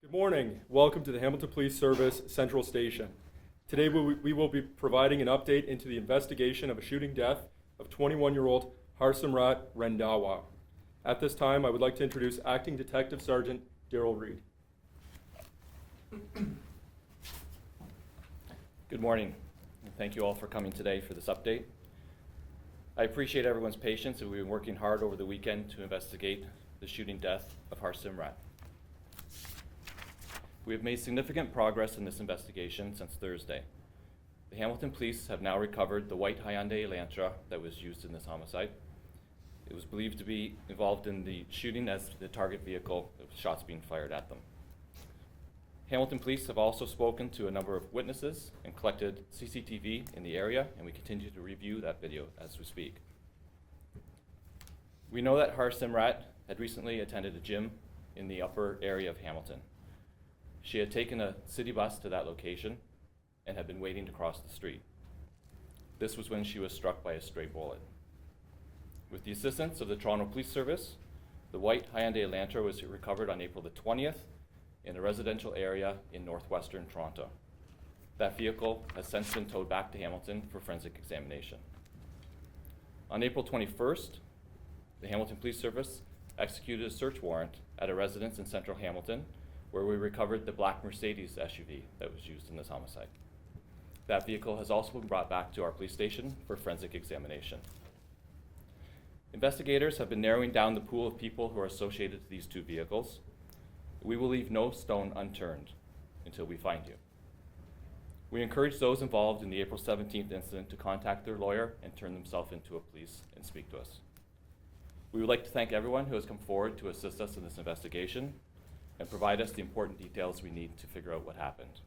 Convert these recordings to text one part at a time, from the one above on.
Good morning. Welcome to the Hamilton Police Service Central Station. Today we will be providing an update into the investigation of a shooting death of 21-year-old Harsimrat Randhawa. At this time, I would like to introduce Acting Detective Sergeant Daryl Reed. Good morning, and thank you all for coming today for this update. I appreciate everyone's patience, and we've been working hard over the weekend to investigate the shooting death of Harsimrat. We have made significant progress in this investigation since Thursday. The Hamilton Police have now recovered the white Hyundai Elantra that was used in this homicide. It was believed to be involved in the shooting as the target vehicle with shots being fired at them. Hamilton Police have also spoken to a number of witnesses and collected CCTV in the area, and we continue to review that video as we speak. We know that Harsimrat had recently attended a gym in the upper area of Hamilton. She had taken a city bus to that location and had been waiting to cross the street. This was when she was struck by a stray bullet. With the assistance of the Toronto Police Service, the white Hyundai Elantra was recovered on April the 20th in a residential area in northwestern Toronto. That vehicle has since been towed back to Hamilton for forensic examination. On April 21st, the Hamilton Police Service executed a search warrant at a residence in central Hamilton where we recovered the black Mercedes SUV that was used in this homicide. That vehicle has also been brought back to our police station for forensic examination. Investigators have been narrowing down the pool of people who are associated to these two vehicles. We will leave no stone unturned until we find you. We encourage those involved in the April 17th incident to contact their lawyer and turn themselves into a police and speak to us. We would like to thank everyone who has come forward to assist us in this investigation and provide us the important details we need to figure out what happened.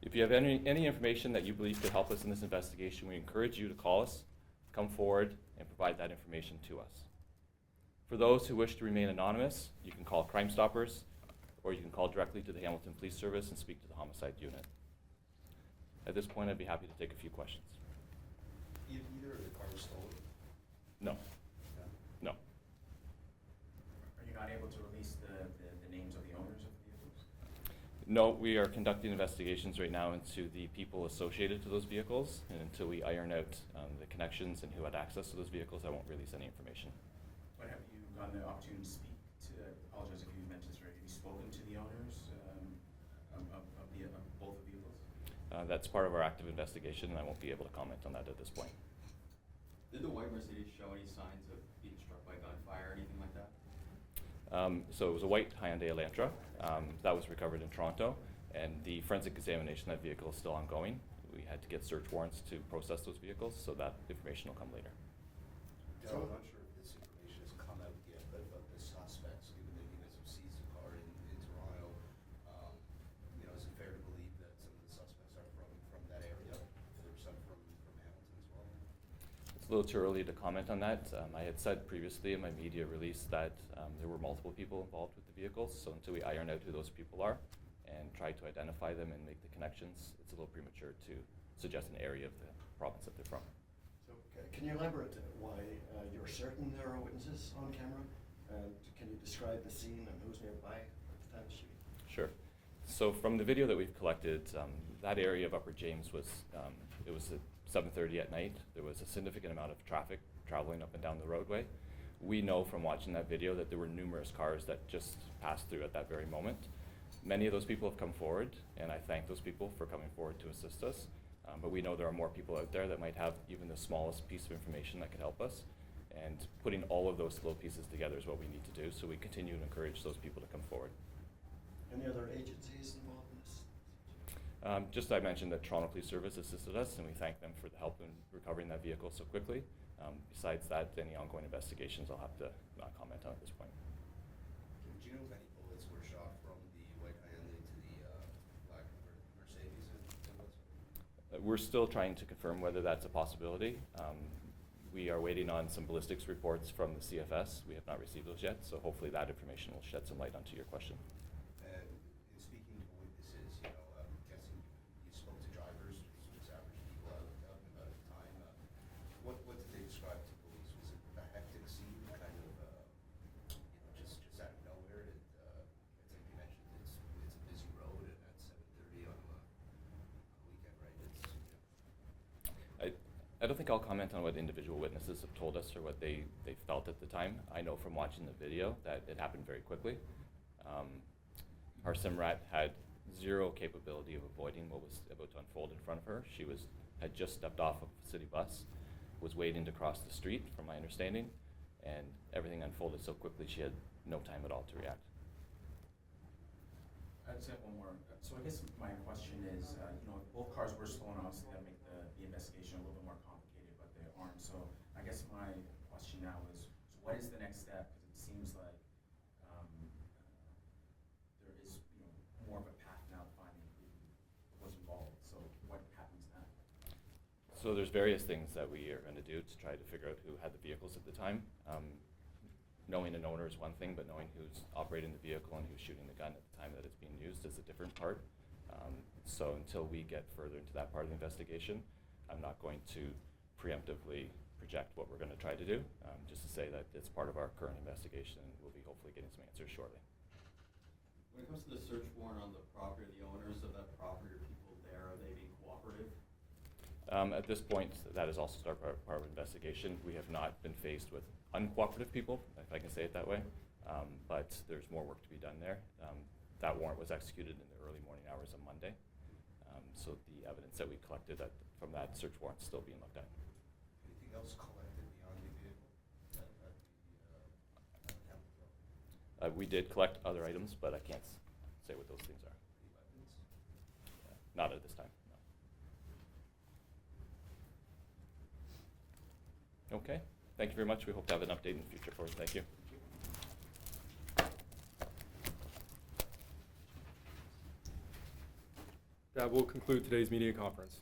If you have any information that you believe could help us in this investigation, we encourage you to call us, come forward, and provide that information to us. For those who wish to remain anonymous, you can call Crime Stoppers, or you can call directly to the Hamilton Police Service and speak to the homicide unit. At this point, I'd be happy to take a few questions. Either of the cars stolen? No. No. Are you not able to release the names of the owners of the vehicles? No, we are conducting investigations right now into the people associated to those vehicles, and until we iron out the connections and who had access to those vehicles, I won't release any information. But have you gotten the opportunity to speak to, I apologize if you mentioned this already, have you spoken to the owners of both the vehicles? That's part of our active investigation, and I won't be able to comment on that at this point. Did the white Mercedes show any signs of being struck by gunfire or anything like that? So it was a white Hyundai Elantra that was recovered in Toronto, and the forensic examination of that vehicle is still ongoing. We had to get search warrants to process those vehicles, so that information will come later. I'm not sure if this information has come out yet, but the suspects, given that you guys have seized the car in Toronto, is it fair to believe that some of the suspects are from that area? There's some from Hamilton as well? It's a little too early to comment on that. I had said previously in my media release that there were multiple people involved with the vehicles, so until we iron out who those people are and try to identify them and make the connections, it's a little premature to suggest an area of the province that they're from. So, can you elaborate why you're certain there are witnesses on camera? Can you describe the scene and who's nearby at the time of shooting? Sure. So from the video that we've collected, that area of Upper James was, it was at 7:30 at night. There was a significant amount of traffic traveling up and down the roadway. We know from watching that video that there were numerous cars that just passed through at that very moment. Many of those people have come forward, and I thank those people for coming forward to assist us. But we know there are more people out there that might have even the smallest piece of information that could help us. And putting all of those little pieces together is what we need to do, so we continue to encourage those people to come forward. Any other agencies involved in this? Just I mentioned that Toronto Police Service assisted us, and we thank them for the help in recovering that vehicle so quickly. Besides that, any ongoing investigations I'll have to not comment on at this point. Do you know if any bullets were shot from the white Hyundai to the black Mercedes? We're still trying to confirm whether that's a possibility. We are waiting on some ballistics reports from the CFS. We have not received those yet, so hopefully that information will shed some light onto your question. And in speaking to witnesses, I'm guessing you spoke to drivers, just average people out and about at the time. What did they describe to police? Was it a hectic scene, kind of, just out of nowhere? I think you mentioned it's I don't think I'll comment on what individual witnesses have told us or what they felt at the time. I know from watching the video that it happened very quickly. Harsimrat had zero capability of avoiding what was about to unfold in front of her. She had just stepped off of a city bus, was waiting to cross the street, from my understanding, and everything unfolded so quickly she had no time at all to react. I just have one more. So I guess my question is, if both cars were stolen, obviously that make the investigation a little bit more complicated, but they aren't. So I guess my question now is, so what is the next step? Because it seems like there is, more of a path now to finding who was involved. So what happens now? So there's various things that we are going to do to try to figure out who had the vehicles at the time. Knowing an owner is one thing, but knowing who's operating the vehicle and who's shooting the gun at the time that it's being used is a different part. So until we get further into that part of the investigation, I'm not going to preemptively project what we're going to try to do, just to say that it's part of our current investigation and we'll be hopefully getting some answers shortly. When it comes to the search warrant on the property, the owners of that property or people there, are they being cooperative? At this point, that is also part of our investigation. We have not been faced with uncooperative people, if I can say it that way, but there's more work to be done there. That warrant was executed in the early morning hours of Monday, so the evidence that we collected from that search warrant is still being looked at. Anything else collected beyond the vehicle at the Capitol? We did collect other items, but I can't say what those things are. Any weapons? Not at this time, no. Okay, thank you very much. We hope to have an update in the future for you. Thank you. That will conclude today's media conference.